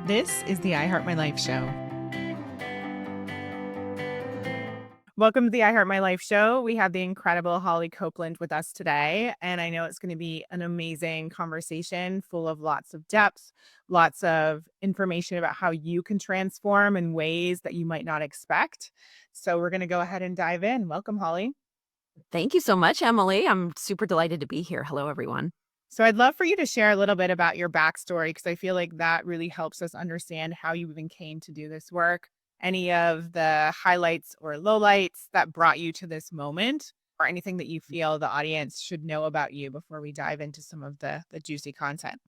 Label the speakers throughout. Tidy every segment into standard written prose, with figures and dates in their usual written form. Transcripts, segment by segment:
Speaker 1: This is the I Heart My Life show. Welcome to the I Heart My Life show. We have the incredible Holly Copeland with us today, and I know it's going to be an amazing conversation full of lots of depth, lots of information about how you can transform in ways that you might not expect. So we're going to go ahead and dive in. Welcome, Holly.
Speaker 2: Thank you so much, Emily. I'm super delighted to be here. Hello, everyone.
Speaker 1: So I'd love for you to share a little bit about your backstory because I feel like that really helps us understand how you even came to do this work. Any of the highlights or lowlights that brought you to this moment, or anything that you feel the audience should know about you before we dive into some of the juicy content.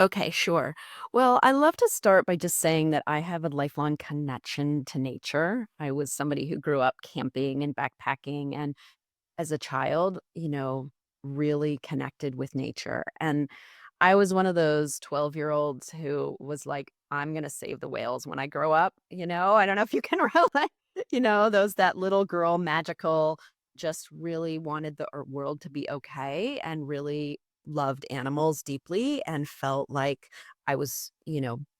Speaker 2: Okay, sure. Well, I love to start by just saying that I have a lifelong connection to nature. I was somebody who grew up camping and backpacking, and as a child, really connected with nature. And I was one of those 12-year-olds who was like, I'm going to save the whales when I grow up. I don't know if you can relate, that little girl, magical, just really wanted the world to be okay and really loved animals deeply and felt like I was,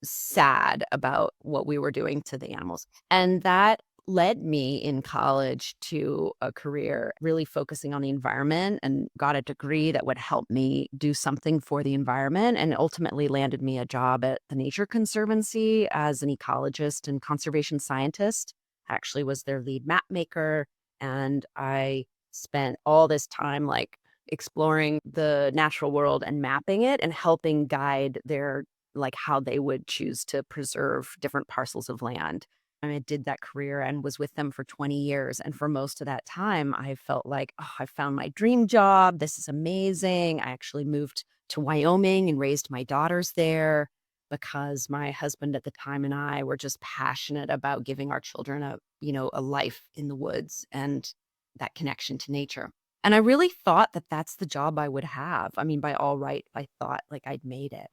Speaker 2: sad about what we were doing to the animals. And that led me in college to a career really focusing on the environment and got a degree that would help me do something for the environment and ultimately landed me a job at the Nature Conservancy as an ecologist and conservation scientist. I actually was their lead map maker, and I spent all this time like exploring the natural world and mapping it and helping guide their like how they would choose to preserve different parcels of land. I did that career and was with them for 20 years. And for most of that time, I felt like, oh, I found my dream job. This is amazing. I actually moved to Wyoming and raised my daughters there because my husband at the time and I were just passionate about giving our children a life in the woods and that connection to nature. And I really thought that that's the job I would have. I mean, by all right, I thought like I'd made it.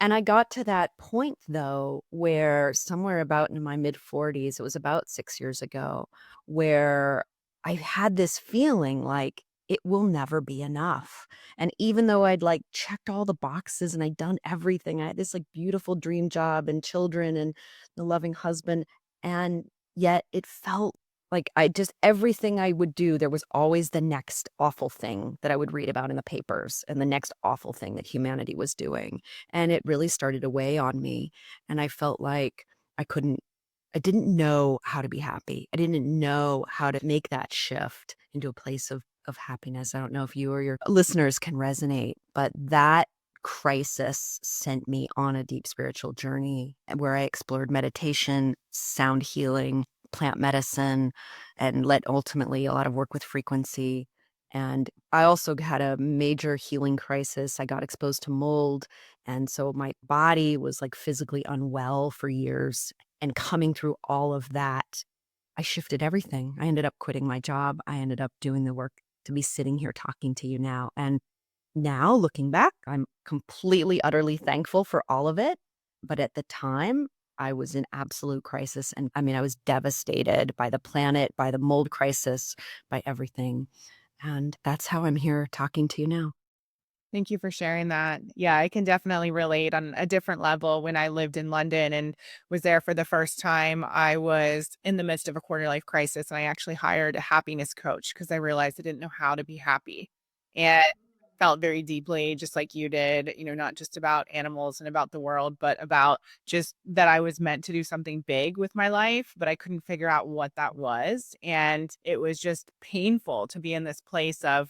Speaker 2: And I got to that point, though, where somewhere about in my mid-40s, it was about 6 years ago, where I had this feeling like it will never be enough. And even though I'd, like, checked all the boxes and I'd done everything, I had this, like, beautiful dream job and children and the loving husband, and yet it felt like I just everything I would do, there was always the next awful thing that I would read about in the papers and the next awful thing that humanity was doing. And it really started to weigh on me, and I felt like I didn't know how to be happy. I didn't know how to make that shift into a place of happiness. I don't know if you or your listeners can resonate, but that crisis sent me on a deep spiritual journey where I explored meditation, sound healing, plant medicine, and led ultimately a lot of work with frequency. And I also had a major healing crisis. I got exposed to mold. And so my body was like physically unwell for years. And coming through all of that, I shifted everything. I ended up quitting my job. I ended up doing the work to be sitting here talking to you now. And now looking back, I'm completely, utterly thankful for all of it. But at the time, I was in absolute crisis. And I mean, I was devastated by the planet, by the mold crisis, by everything. And that's how I'm here talking to you now.
Speaker 1: Thank you for sharing that. Yeah, I can definitely relate on a different level. When I lived in London and was there for the first time, I was in the midst of a quarter life crisis and I actually hired a happiness coach because I realized I didn't know how to be happy. And felt very deeply, just like you did, not just about animals and about the world, but about just that I was meant to do something big with my life, but I couldn't figure out what that was. And it was just painful to be in this place of,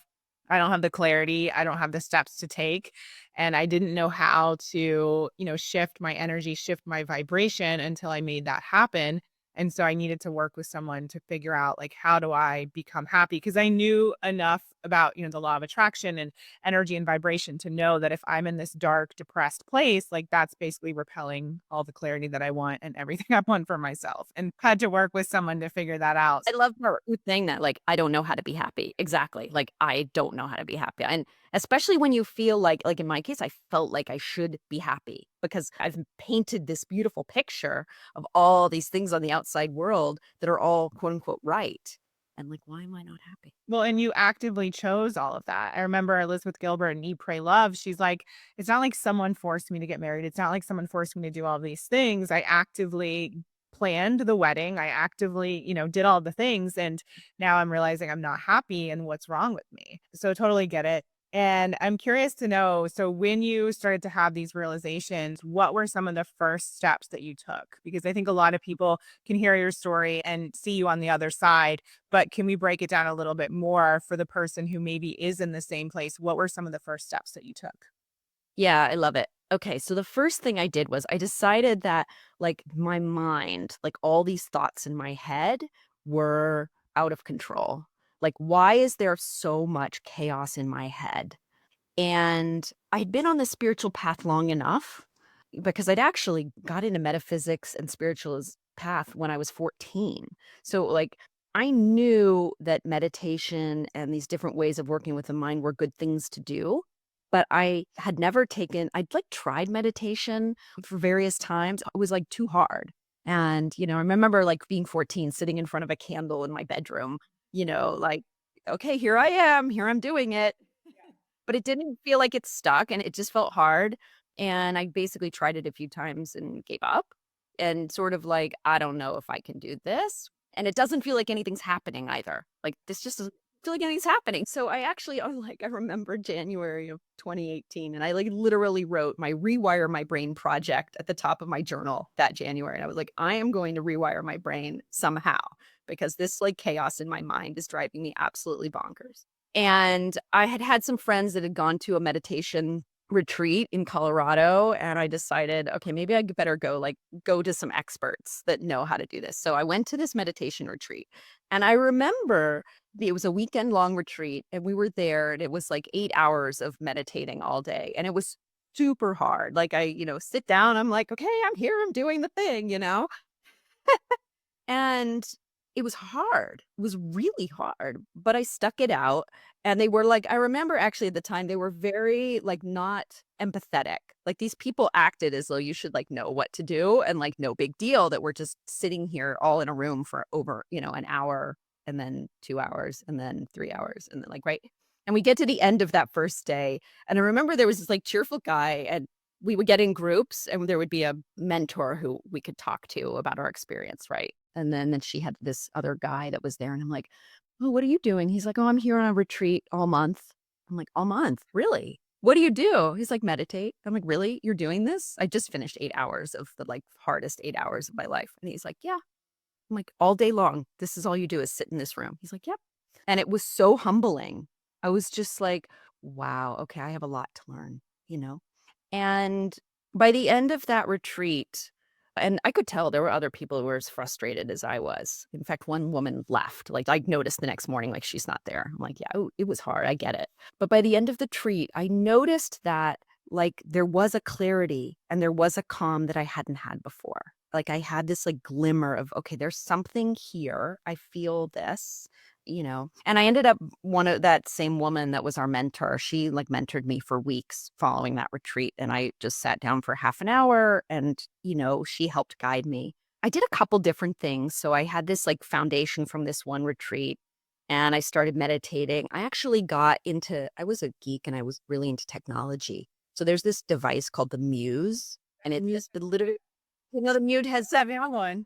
Speaker 1: I don't have the clarity. I don't have the steps to take. And I didn't know how to, shift my energy, shift my vibration until I made that happen. And so I needed to work with someone to figure out like how do I become happy? Because I knew enough about, the law of attraction and energy and vibration to know that if I'm in this dark, depressed place, like that's basically repelling all the clarity that I want and everything I want for myself. And had to work with someone to figure that out.
Speaker 2: I love her you saying that, like, I don't know how to be happy. Exactly. Like, I don't know how to be happy. And especially when you feel like in my case, I felt like I should be happy because I've painted this beautiful picture of all these things on the outside world that are all quote unquote right. And like, why am I not happy?
Speaker 1: Well, and you actively chose all of that. I remember Elizabeth Gilbert in Eat, Pray, Love. She's like, it's not like someone forced me to get married. It's not like someone forced me to do all these things. I actively planned the wedding. I actively, did all the things. And now I'm realizing I'm not happy and what's wrong with me. So totally get it. And I'm curious to know, so when you started to have these realizations, what were some of the first steps that you took? Because I think a lot of people can hear your story and see you on the other side, but can we break it down a little bit more for the person who maybe is in the same place? What were some of the first steps that you took?
Speaker 2: Yeah, I love it. Okay, so the first thing I did was I decided that like my mind, like all these thoughts in my head were out of control. Like, why is there so much chaos in my head? And I'd been on the spiritual path long enough because I'd actually got into metaphysics and spiritualist path when I was 14. So like I knew that meditation and these different ways of working with the mind were good things to do, but I had never taken I'd like tried meditation for various times. It was like too hard. And I remember like being 14 sitting in front of a candle in my bedroom, like okay, here I am, here I'm doing it, but it didn't feel like it stuck, and it just felt hard, and I basically tried it a few times and gave up, and sort of like, "I don't know if I can do this," and it doesn't feel like anything's happening either. Like, this just doesn't feel like anything's happening. So I remember January of 2018, and I, like, literally wrote my Rewire My Brain project at the top of my journal that January, and I was like, "I am going to rewire my brain somehow because this, like, chaos in my mind is driving me absolutely bonkers." And I had had some friends that had gone to a meditation retreat in Colorado, and I decided, okay, maybe I better go to some experts that know how to do this. So I went to this meditation retreat, and I remember it was a weekend long retreat, and we were there, and it was like 8 hours of meditating all day, and it was super hard. Like sit down, I'm like, okay, I'm here, I'm doing the thing. And it was hard. It was really hard, but I stuck it out, and they were like I remember actually at the time, they were very, like, not empathetic. Like, these people acted as though you should, like, know what to do and, like, no big deal that we're just sitting here all in a room for over, an hour and then 2 hours and then 3 hours and then, like, right? And we get to the end of that first day, and I remember there was this, like, cheerful guy, and we would get in groups, and there would be a mentor who we could talk to about our experience, right? And then she had this other guy that was there, and I'm like, "Oh, what are you doing?" He's like, "Oh, I'm here on a retreat all month." I'm like, "All month? Really? What do you do?" He's like, "Meditate." I'm like, "Really? You're doing this?" I just finished 8 hours of the, like, hardest 8 hours of my life, and he's like, "Yeah." I'm like, "All day long, this is all you do is sit in this room?" He's like, "Yep." And it was so humbling. I was just like, "Wow, okay, I have a lot to learn," you know? And by the end of that retreat, and I could tell there were other people who were as frustrated as I was. In fact, one woman left. Like, I noticed the next morning, like, she's not there. I'm like, yeah, oh, it was hard. I get it. But by the end of the treat, I noticed that, like, there was a clarity and there was a calm that I hadn't had before. Like, I had this, like, glimmer of, okay, there's something here. I feel this. And I ended up one of that same woman that was our mentor, she like mentored me for weeks following that retreat. And I just sat down for half an hour and, she helped guide me. I did a couple different things. So I had this like foundation from this one retreat and I started meditating. I was a geek and I was really into technology. So there's this device called the Muse and it literally, the Muse has seven on one.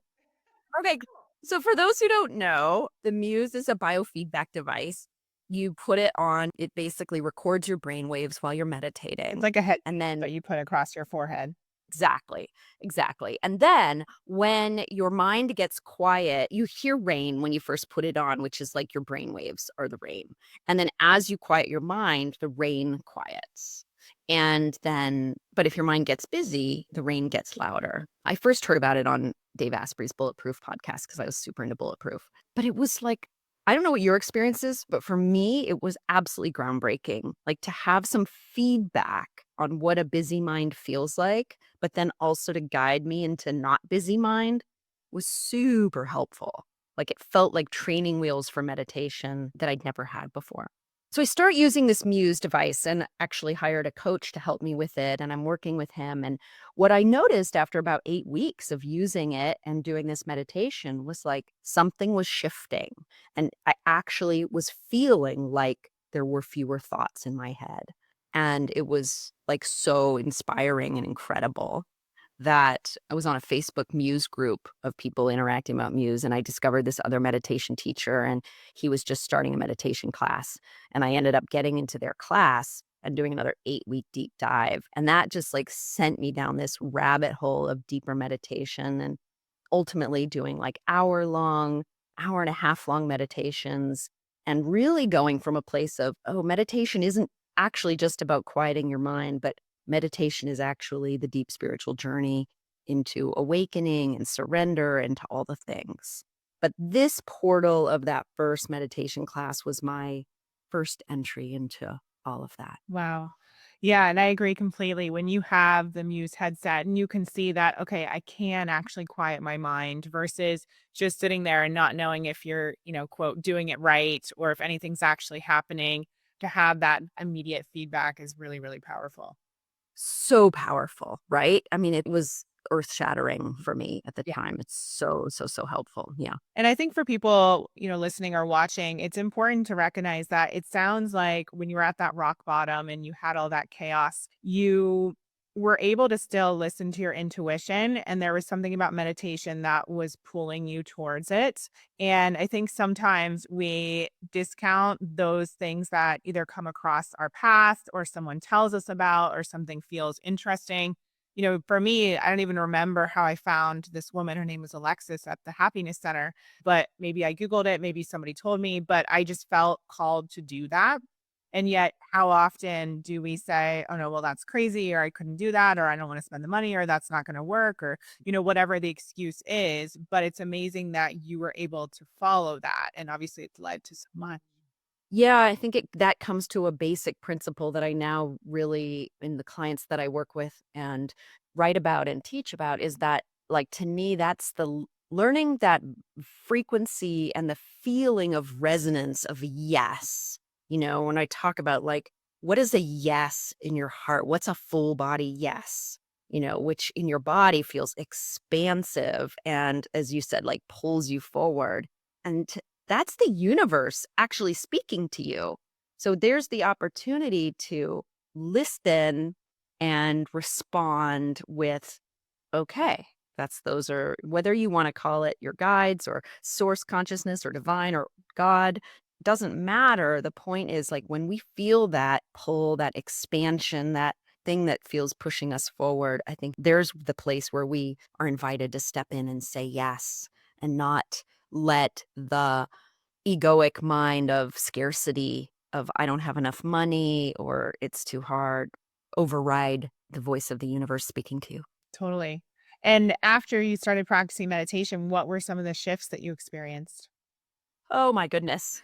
Speaker 2: Okay. So for those who don't know, the Muse is a biofeedback device. You put it on, it basically records your brain waves while you're
Speaker 1: It's
Speaker 2: meditating.
Speaker 1: like a headband
Speaker 2: And then
Speaker 1: that you put across your forehead.
Speaker 2: exactly, exactly. And then when your mind gets quiet, you hear rain when you first put it on, which is like your brain waves are the rain. And then as you quiet your mind, the rain quiets. And then, but if your mind gets busy, the rain gets louder. I first heard about it on Dave Asprey's Bulletproof podcast because I was super into Bulletproof. But it was like, I don't know what your experience is, but for me, it was absolutely groundbreaking. Like to have some feedback on what a busy mind feels like, but then also to guide me into not busy mind was super helpful. Like it felt like training wheels for meditation that I'd never had before. So I start using this Muse device and actually hired a coach to help me with it. And I'm working with him. And what I noticed after about 8 weeks of using it and doing this meditation was like something was shifting. And actually was feeling like there were fewer thoughts in my head. And it was like so inspiring and incredible that I was on a Facebook Muse group of people interacting about Muse, and I discovered this other meditation teacher, and he was just starting a meditation class. And I ended up getting into their class and doing another 8-week deep dive. And that just like sent me down this rabbit hole of deeper meditation and ultimately doing like hour and a half long meditations and really going from a place of, oh, meditation isn't actually just about quieting your mind, but meditation is actually the deep spiritual journey into awakening and surrender and to all the things. But this portal of that first meditation class was my first entry into all of that.
Speaker 1: Wow. Yeah, and I agree completely. When you have the Muse headset and you can see that, okay, I can actually quiet my mind versus just sitting there and not knowing if you're, quote, doing it right or if anything's actually happening, to have that immediate feedback is really, really powerful.
Speaker 2: So powerful, right? I mean, it was earth shattering for me at the
Speaker 1: Yeah.
Speaker 2: time. It's so, so, so helpful. Yeah.
Speaker 1: And I think for people, listening or watching, it's important to recognize that it sounds like when you were at that rock bottom and you had all that chaos, you were able to still listen to your intuition. And there was something about meditation that was pulling you towards it. And I think sometimes we discount those things that either come across our path or someone tells us about or something feels interesting. For me, I don't even remember how I found this woman. Her name was Alexis at the Happiness Center, but maybe I Googled it, maybe somebody told me, but I just felt called to do that. And yet, how often do we say, oh no, well, that's crazy, or I couldn't do that, or I don't want to spend the money, or that's not going to work, or, whatever the excuse is. But it's amazing that you were able to follow that. And obviously, it's led to so much.
Speaker 2: Yeah, I think that comes to a basic principle that I now really, in the clients that I work with and write about and teach about, is that, like, to me, that's learning that frequency and the feeling of resonance of yes. When I talk about, like, what is a yes in your heart? What's a full body yes? Which in your body feels expansive and, as you said, like pulls you forward. And that's the universe actually speaking to you. So there's the opportunity to listen and respond with, okay, those are, whether you want to call it your guides or source consciousness or divine or God, doesn't matter. The point is, like, when we feel that pull, that expansion, that thing that feels pushing us forward, I think there's the place where we are invited to step in and say yes and not let the egoic mind of scarcity, of I don't have enough money or it's too hard, override the voice of the universe speaking to you.
Speaker 1: Totally. And after you started practicing meditation, what were some of the shifts that you experienced?
Speaker 2: Oh my goodness.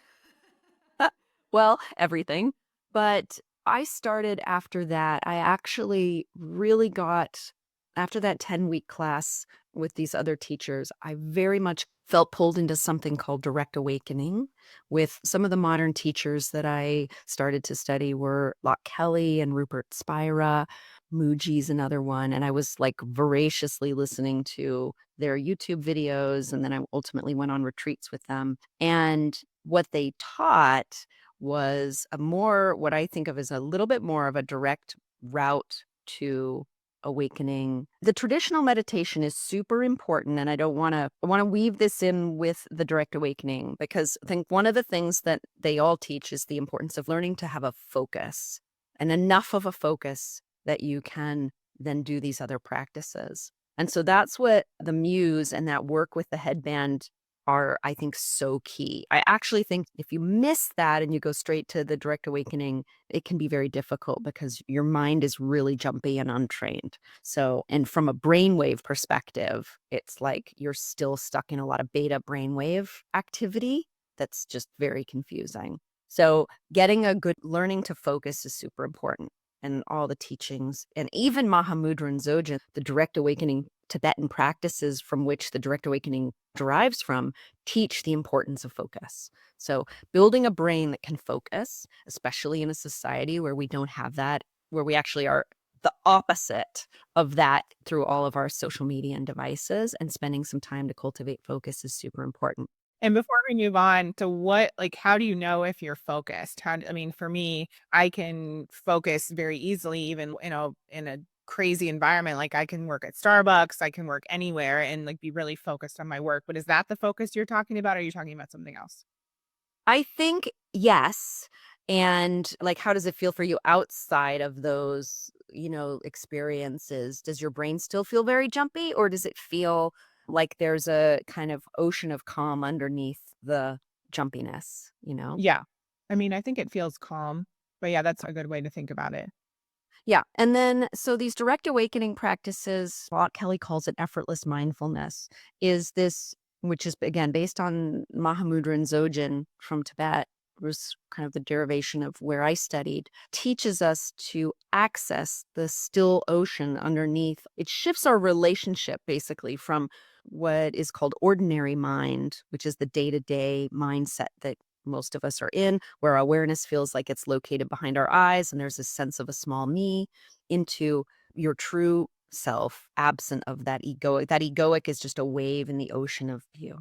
Speaker 2: Well, everything. But I started after that. I actually really got, after that 10-week class with these other teachers, I very much felt pulled into something called direct awakening with some of the modern teachers that I started to study were Locke Kelly and Rupert Spira. Muji's another one. And I was like voraciously listening to their YouTube videos. And then I ultimately went on retreats with them. And what they taught was a more, what I think of as a little bit more of a direct route to awakening. The traditional meditation is super important, and I want to weave this in with the direct awakening, because I think one of the things that they all teach is the importance of learning to have a focus, and enough of a focus that you can then do these other practices. And so that's what the muse and that work with the headband are, I think, so key. I actually think if you miss that and you go straight to the direct awakening, it can be very difficult because your mind is really jumpy and untrained. So, and from a brainwave perspective, it's like you're still stuck in a lot of beta brainwave activity that's just very confusing. So, getting a good learning to focus is super important. And all the teachings, and even Mahamudra and Dzogchen, the direct awakening Tibetan practices from which the direct awakening derives from, teach the importance of focus. So building a brain that can focus, especially in a society where we don't have that, where we actually are the opposite of that through all of our social media and devices, and spending some time to cultivate focus is super important.
Speaker 1: And before we move on to what like, how do you know if you're focused? I mean, for me, I can focus very easily even, in a crazy environment. Like, I can work at Starbucks, I can work anywhere and, like, be really focused on my work. But is that the focus you're talking about, or are you talking about something else?
Speaker 2: I think yes. And like, how does it feel for you outside of those, experiences? Does your brain still feel very jumpy, or does it feel like there's a kind of ocean of calm underneath the jumpiness,
Speaker 1: Yeah. I mean, I think it feels calm, but yeah, that's a good way to think about it.
Speaker 2: Yeah. And then, so these direct awakening practices, what Kelly calls it effortless mindfulness, is this, which is again based on Mahamudra and Dzogchen from Tibet, was kind of the derivation of where I studied, teaches us to access the still ocean underneath. It shifts our relationship basically from what is called ordinary mind, which is the day to day mindset that most of us are in, where awareness feels like it's located behind our eyes and there's a sense of a small me, into your true self, absent of that egoic. That egoic is just a wave in the ocean of you.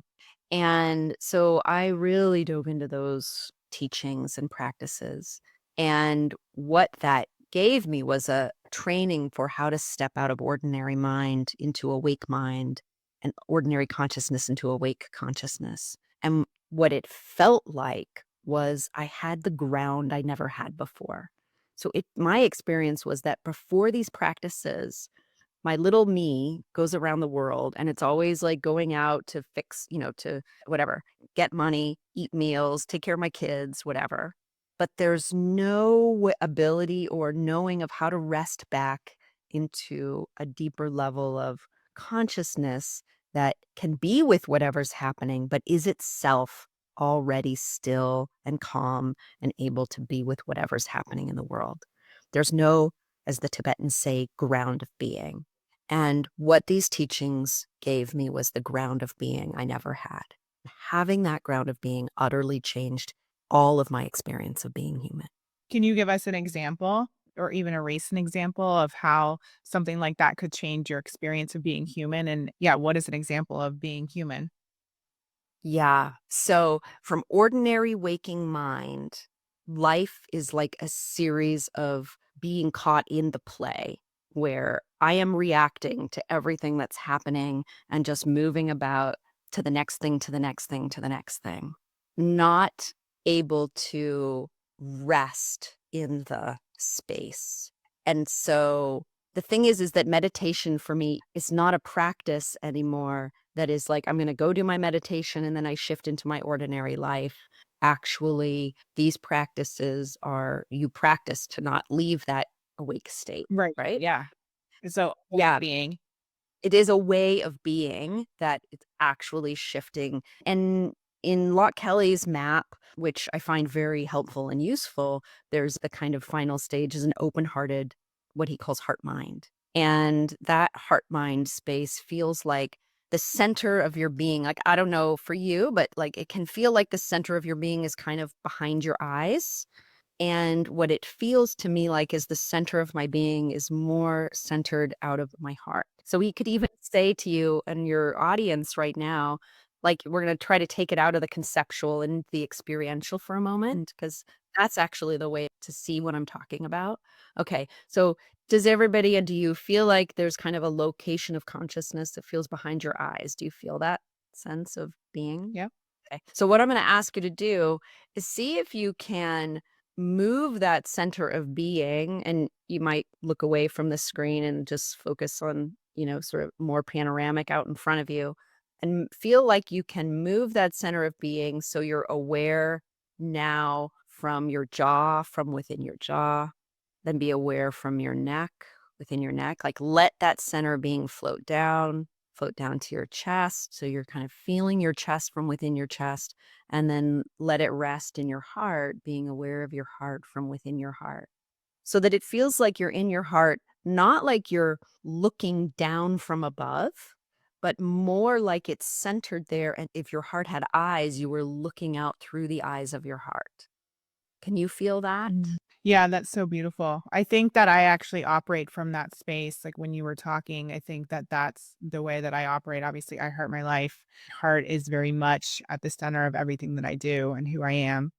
Speaker 2: And so I really dove into those teachings and practices. And what that gave me was a training for how to step out of ordinary mind into awake mind, and ordinary consciousness into awake consciousness. And what it felt like was I had the ground I never had before. So my experience was that before these practices, my little me goes around the world and it's always like going out to fix, to whatever, get money, eat meals, take care of my kids, whatever. But there's no ability or knowing of how to rest back into a deeper level of consciousness that can be with whatever's happening, but is itself already still and calm and able to be with whatever's happening in the world. There's no, as the Tibetans say, ground of being. And what these teachings gave me was the ground of being I never had. Having that ground of being utterly changed all of my experience of being human.
Speaker 1: Can you give us an example or even a recent example of how something like that could change your experience of being human? And yeah, what is an example of being human?
Speaker 2: Yeah. So from ordinary waking mind, life is like a series of being caught in the play where I am reacting to everything that's happening and just moving about to the next thing, to the next thing, to the next thing. Not able to rest in the space. And so the thing is that meditation for me is not a practice anymore that is like, I'm going to go do my meditation and then I shift into my ordinary life. Actually, these practices are, you practice to not leave that awake state,
Speaker 1: Right.
Speaker 2: right?
Speaker 1: Yeah. So
Speaker 2: Yeah.
Speaker 1: being
Speaker 2: It is a way of being that it's actually shifting. And in Locke Kelly's map, which I find very helpful and useful, there's the kind of final stage is an open-hearted, what he calls heart mind. And that heart mind space feels like the center of your being. Like, I don't know for you, but like it can feel like the center of your being is kind of behind your eyes. And what it feels to me like is the center of my being is more centered out of my heart. So we could even say to you and your audience right now, like we're going to try to take it out of the conceptual and the experiential for a moment, because that's actually the way to see what I'm talking about. Okay. So does everybody, and do you feel like there's kind of a location of consciousness that feels behind your eyes? Do you feel that sense of being?
Speaker 1: yeah.
Speaker 2: Okay. So what I'm going to ask you to do is see if you can move that center of being, and you might look away from the screen and just focus on, sort of more panoramic out in front of you, and feel like you can move that center of being so you're aware now from your jaw, from within your jaw, then be aware from your neck, within your neck, like let that center being float down to your chest. So you're kind of feeling your chest from within your chest, and then let it rest in your heart, being aware of your heart from within your heart. So that it feels like you're in your heart, not like you're looking down from above, but more like it's centered there. And if your heart had eyes, you were looking out through the eyes of your heart. Can you feel that?
Speaker 1: Yeah, that's so beautiful. I think that I actually operate from that space. Like when you were talking, I think that that's the way that I operate. Obviously, I heart my life. Heart is very much at the center of everything that I do and who I am.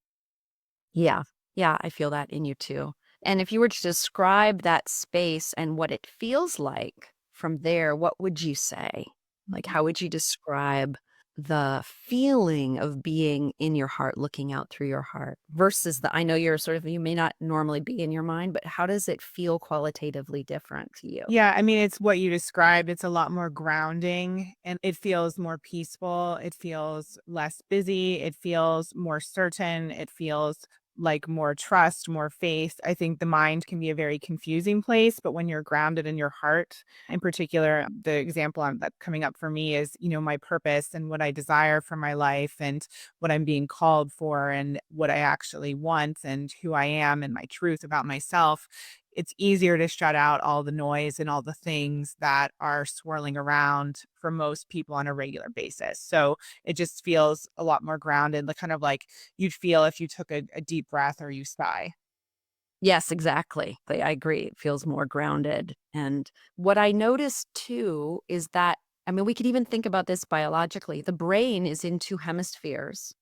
Speaker 2: Yeah. Yeah, I feel that in you too. And if you were to describe that space and what it feels like from there, what would you say? Like, how would you describe the feeling of being in your heart, looking out through your heart versus I know you're sort of, you may not normally be in your mind, but how does it feel qualitatively different to you?
Speaker 1: Yeah, I mean, it's what you described. It's a lot more grounding and it feels more peaceful. It feels less busy. It feels more certain. It feels like more trust, more faith. I think the mind can be a very confusing place, but when you're grounded in your heart, in particular, the example that's coming up for me is, my purpose and what I desire for my life and what I'm being called for and what I actually want and who I am and my truth about myself. It's easier to shut out all the noise and all the things that are swirling around for most people on a regular basis. So it just feels a lot more grounded, like kind of like you'd feel if you took a deep breath or you sigh.
Speaker 2: Yes, exactly. I agree. It feels more grounded. And what I noticed too is that, I mean, we could even think about this biologically. The brain is in two hemispheres.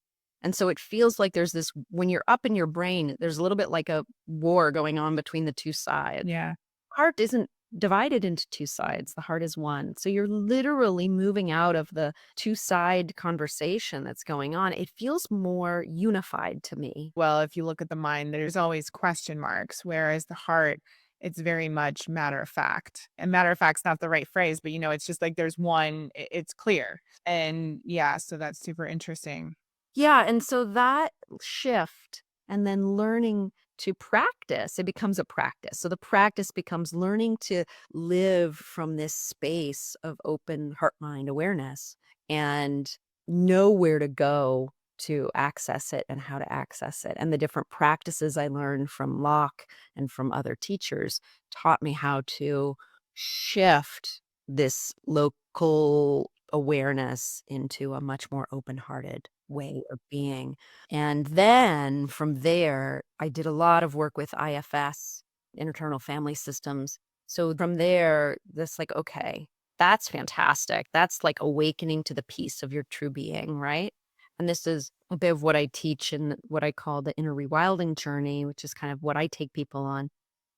Speaker 2: And so it feels like there's this, when you're up in your brain, there's a little bit like a war going on between the two sides.
Speaker 1: Yeah.
Speaker 2: Heart isn't divided into two sides, the heart is one. So you're literally moving out of the two-side conversation that's going on. It feels more unified to me.
Speaker 1: Well, if you look at the mind, there's always question marks, whereas the heart, it's very much matter of fact. And matter of fact's not the right phrase, but it's just like there's one, it's clear. And yeah, so that's super interesting.
Speaker 2: Yeah, and so that shift and then learning to practice, it becomes a practice. So the practice becomes learning to live from this space of open heart mind awareness and know where to go to access it and how to access it. And the different practices I learned from Locke and from other teachers taught me how to shift this local awareness into a much more open-hearted way of being. And then from there, I did a lot of work with IFS, internal family systems. So from there, this like, okay, that's fantastic. That's like awakening to the peace of your true being, right? And this is a bit of what I teach in what I call the inner rewilding journey, which is kind of what I take people on.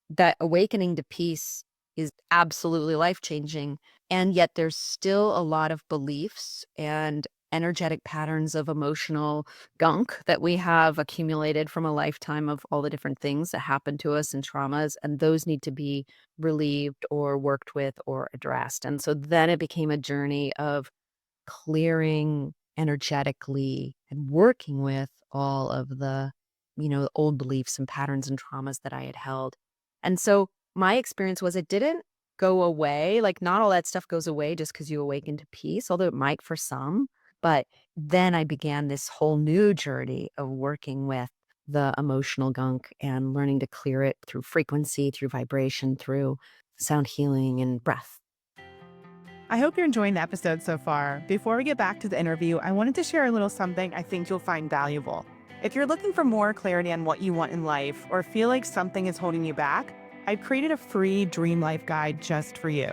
Speaker 2: That awakening to peace is absolutely life-changing, and yet there's still a lot of beliefs and energetic patterns of emotional gunk that we have accumulated from a lifetime of all the different things that happen to us and traumas, and those need to be relieved or worked with or addressed, and so then it became a journey of clearing energetically and working with all of the, old beliefs and patterns and traumas that I had held. And so my experience was it didn't go away. Like, not all that stuff goes away just because you awaken to peace, although it might for some. But then I began this whole new journey of working with the emotional gunk and learning to clear it through frequency, through vibration, through sound healing and breath.
Speaker 1: I hope you're enjoying the episode so far. Before we get back to the interview, I wanted to share a little something I think you'll find valuable. If you're looking for more clarity on what you want in life or feel like something is holding you back, I've created a free Dream Life Guide just for you.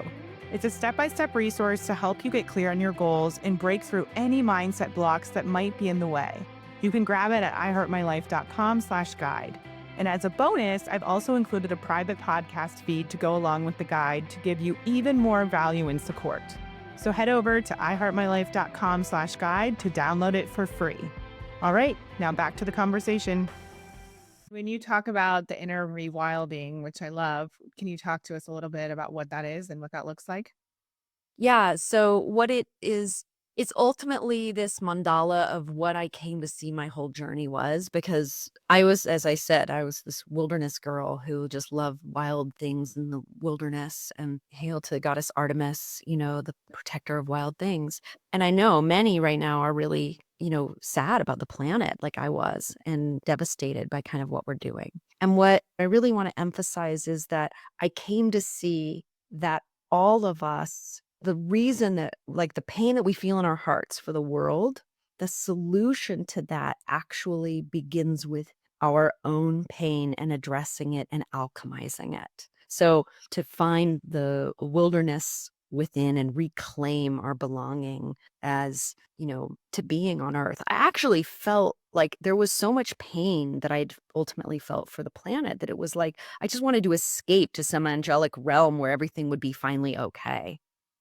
Speaker 1: It's a step-by-step resource to help you get clear on your goals and break through any mindset blocks that might be in the way. You can grab it at iheartmylife.com/guide. And as a bonus, I've also included a private podcast feed to go along with the guide to give you even more value and support. So head over to iheartmylife.com/guide to download it for free. All right, now back to the conversation. When you talk about the inner rewilding, which I love, can you talk to us a little bit about what that is and what that looks like?
Speaker 2: Yeah, so what it is, it's ultimately this mandala of what I came to see my whole journey was because I was, as I said, I was this wilderness girl who just loved wild things in the wilderness and hail to goddess Artemis, the protector of wild things. And I know many right now are really, sad about the planet like I was and devastated by kind of what we're doing. And what I really want to emphasize is that I came to see that all of us, the reason that like the pain that we feel in our hearts for the world, the solution to that actually begins with our own pain and addressing it and alchemizing it. So to find the wilderness within and reclaim our belonging as, to being on earth. I actually felt like there was so much pain that I'd ultimately felt for the planet that it was like I just wanted to escape to some angelic realm where everything would be finally okay.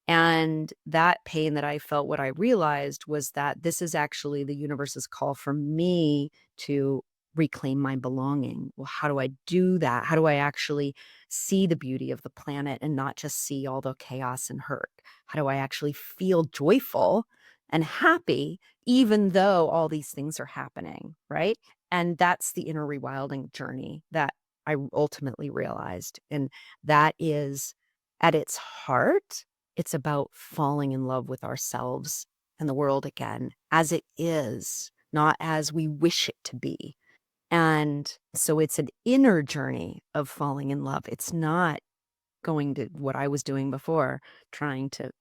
Speaker 2: And that pain that I felt, what I realized was that this is actually the universe's call for me to reclaim my belonging. Well, how do I do that? How do I actually see the beauty of the planet and not just see all the chaos and hurt? How do I actually feel joyful and happy, even though all these things are happening? Right. And that's the inner rewilding journey that I ultimately realized. And that is at its heart, it's about falling in love with ourselves and the world again as it is, not as we wish it to be. And so it's an inner journey of falling in love. It's not going to what I was doing before, trying to,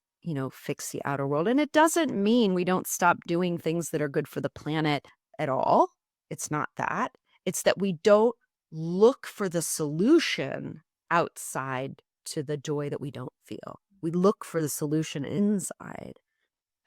Speaker 2: fix the outer world. And it doesn't mean we don't stop doing things that are good for the planet at all. It's not that. It's that we don't look for the solution outside to the joy that we don't feel. We look for the solution inside.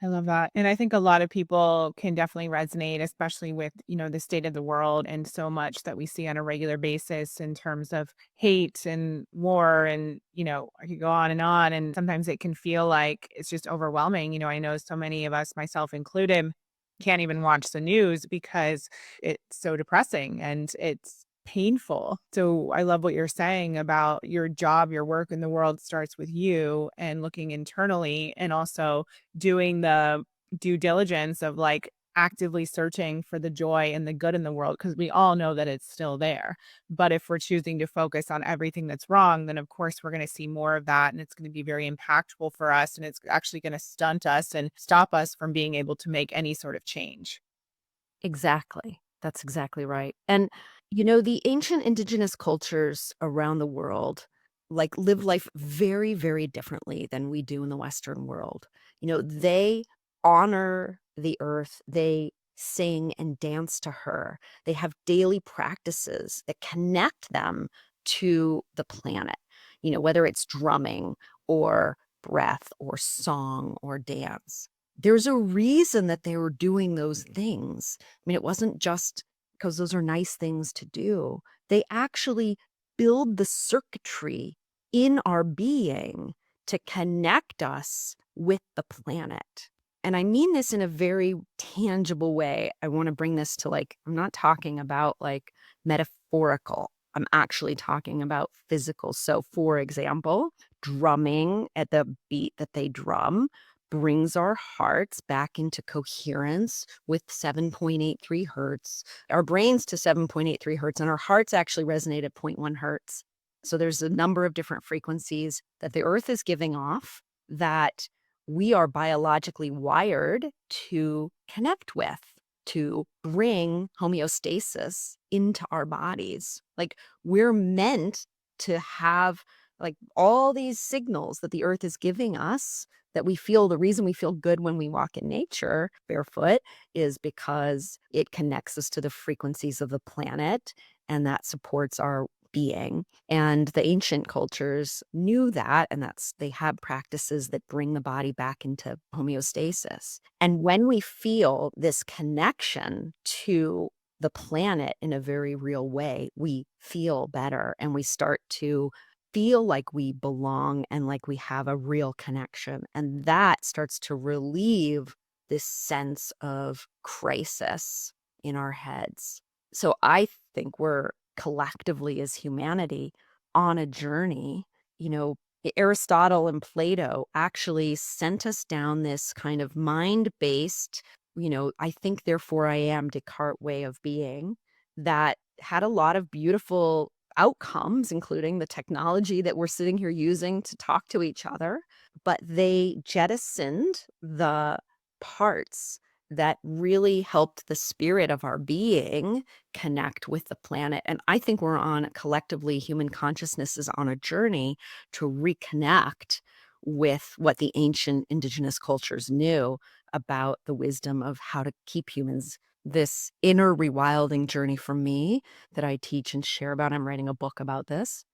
Speaker 1: I love that. And I think a lot of people can definitely resonate, especially with, the state of the world and so much that we see on a regular basis in terms of hate and war. And, I could go on and on. And sometimes it can feel like it's just overwhelming. I know so many of us, myself included, can't even watch the news because it's so depressing and it's painful. So I love what you're saying about your job, your work in the world starts with you and looking internally and also doing the due diligence of like actively searching for the joy and the good in the world because we all know that it's still there. But if we're choosing to focus on everything that's wrong, then of course we're going to see more of that and it's going to be very impactful for us and it's actually going to stunt us and stop us from being able to make any sort of change.
Speaker 2: Exactly. That's exactly right. And, the ancient indigenous cultures around the world like live life very, very differently than we do in the Western world. They honor the earth, they sing and dance to her. They have daily practices that connect them to the planet, whether it's drumming or breath or song or dance. There's a reason that they were doing those things. I mean, it wasn't just because those are nice things to do. They actually build the circuitry in our being to connect us with the planet. And I mean this in a very tangible way. I want to bring this to I'm not talking about metaphorical. I'm actually talking about physical. So, for example, drumming at the beat that they drum brings our hearts back into coherence with 7.83 hertz, our brains to 7.83 hertz, and our hearts actually resonate at zero point 0.1 hertz. So there's a number of different frequencies that the earth is giving off that we are biologically wired to connect with, to bring homeostasis into our bodies. Like we're meant to have all these signals that the earth is giving us that we feel. The reason we feel good when we walk in nature barefoot is because it connects us to the frequencies of the planet and that supports our being. And the ancient cultures knew that, and they have practices that bring the body back into homeostasis. And when we feel this connection to the planet in a very real way, we feel better and we start to feel like we belong and like we have a real connection. And that starts to relieve this sense of crisis in our heads. So I think we're collectively as humanity on a journey. Aristotle and Plato actually sent us down this kind of mind-based, I think therefore I am Descartes way of being that had a lot of beautiful outcomes, including the technology that we're sitting here using to talk to each other, but they jettisoned the parts that really helped the spirit of our being connect with the planet. And I think we're on collectively, human consciousness is on a journey to reconnect with what the ancient indigenous cultures knew about the wisdom of how to keep humans this inner rewilding journey for me that I teach and share about. I'm writing a book about this,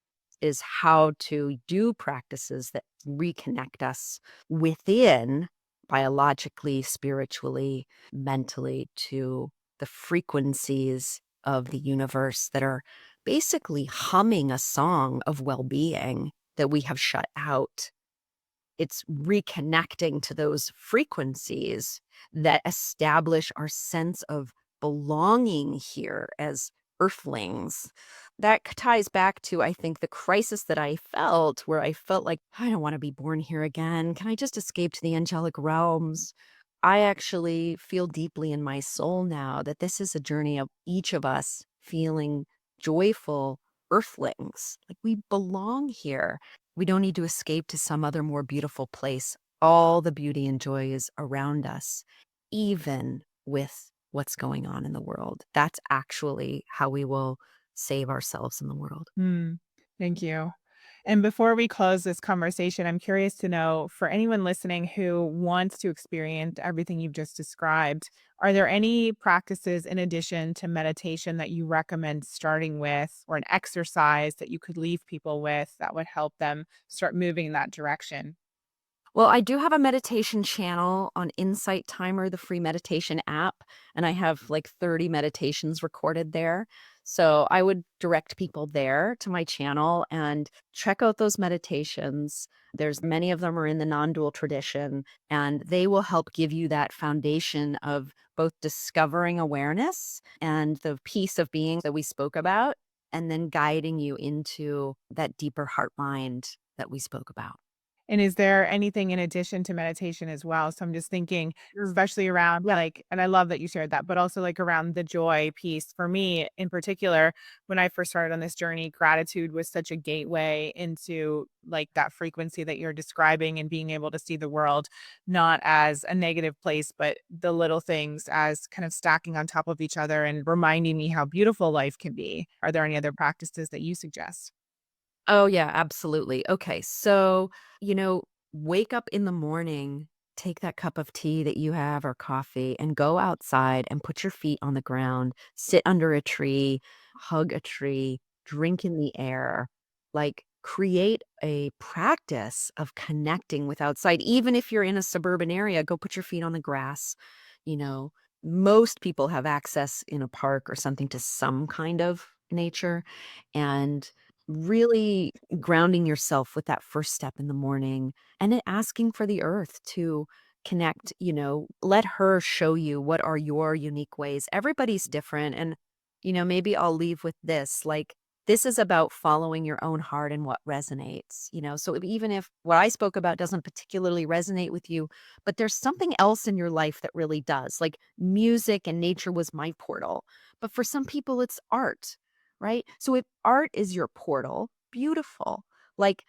Speaker 2: is how to do practices that reconnect us within biologically, spiritually, mentally to the frequencies of the universe that are basically humming a song of well being that we have shut out. It's reconnecting to those frequencies that establish our sense of belonging here as earthlings. That ties back to, I think, the crisis that I felt where I felt like, I don't want to be born here again. Can I just escape to the angelic realms? I actually feel deeply in my soul now that this is a journey of each of us feeling joyful earthlings. Like we belong here. We don't need to escape to some other more beautiful place. All the beauty and joy is around us, even with what's going on in the world. That's actually how we will save ourselves in the world.
Speaker 1: Hmm. Thank you. And before we close this conversation, I'm curious to know for anyone listening who wants to experience everything you've just described, are there any practices in addition to meditation that you recommend starting with, or an exercise that you could leave people with that would help them start moving in that direction?
Speaker 2: Well, I do have a meditation channel on Insight Timer, the free meditation app, and I have like 30 meditations recorded there. So I would direct people there to my channel and check out those meditations. There's many of them are in the non-dual tradition, and they will help give you that foundation of both discovering awareness and the peace of being that we spoke about, and then guiding you into that deeper heart mind that we spoke about.
Speaker 1: And is there anything in addition to meditation as well? So I'm just thinking, especially around like, and I love that you shared that, but also like around the joy piece. For me in particular, when I first started on this journey, gratitude was such a gateway into like that frequency that you're describing and being able to see the world not as a negative place, but the little things as kind of stacking on top of each other and reminding me how beautiful life can be. Are there any other practices that you suggest?
Speaker 2: Oh, yeah, absolutely. Okay, so, you know, wake up in the morning, take that cup of tea that you have or coffee, and go outside and put your feet on the ground, sit under a tree, hug a tree, drink in the air. Like, create a practice of connecting with outside. Even if you're in a suburban area, go put your feet on the grass. You know, most people have access in a park or something to some kind of nature. And really grounding yourself with that first step in the morning and then asking for the earth to connect, let her show you what are your unique ways. Everybody's different. And, maybe I'll leave with this like, this is about following your own heart and what resonates, So even if what I spoke about doesn't particularly resonate with you, but there's something else in your life that really does, like music and nature was my portal. But for some people, it's art, right? So if art is your portal, beautiful. Like,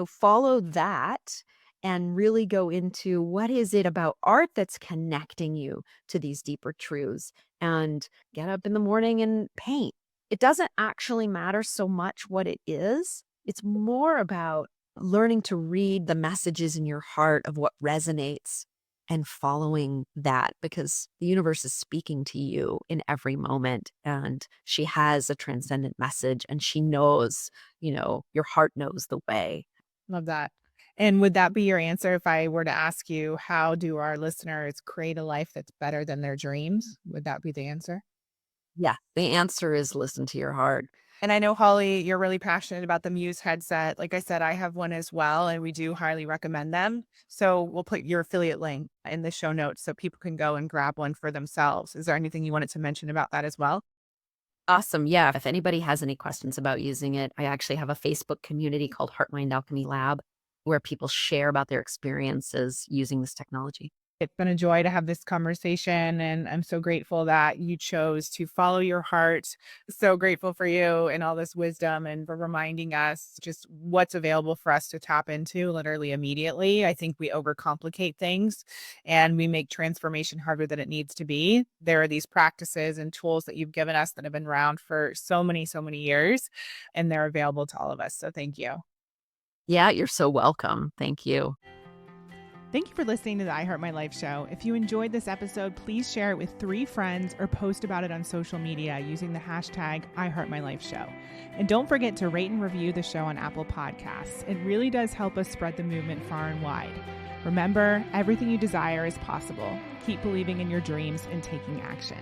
Speaker 2: follow that and really go into what is it about art that's connecting you to these deeper truths and get up in the morning and paint. It doesn't actually matter so much what it is. It's more about learning to read the messages in your heart of what resonates and following that because the universe is speaking to you in every moment and she has a transcendent message and she knows, your heart knows the way.
Speaker 1: Love that. And would that be your answer if I were to ask you, how do our listeners create a life that's better than their dreams? Would that be the answer?
Speaker 2: Yeah, the answer is listen to your heart.
Speaker 1: And I know, Holly, you're really passionate about the Muse headset. Like I said, I have one as well, and we do highly recommend them. So we'll put your affiliate link in the show notes so people can go and grab one for themselves. Is there anything you wanted to mention about that as well?
Speaker 2: Awesome. Yeah. If anybody has any questions about using it, I actually have a Facebook community called Heart Mind Alchemy Lab where people share about their experiences using this technology.
Speaker 1: It's been a joy to have this conversation, and I'm so grateful that you chose to follow your heart. So grateful for you and all this wisdom and for reminding us just what's available for us to tap into literally immediately. I think we overcomplicate things and we make transformation harder than it needs to be. There are these practices and tools that you've given us that have been around for so many years, and they're available to all of us. So thank you.
Speaker 2: Yeah, you're so welcome. Thank you.
Speaker 1: Thank you for listening to the I Heart My Life show. If you enjoyed this episode, please share it with 3 friends or post about it on social media using the hashtag I Heart My Life show. And don't forget to rate and review the show on Apple Podcasts. It really does help us spread the movement far and wide. Remember, everything you desire is possible. Keep believing in your dreams and taking action.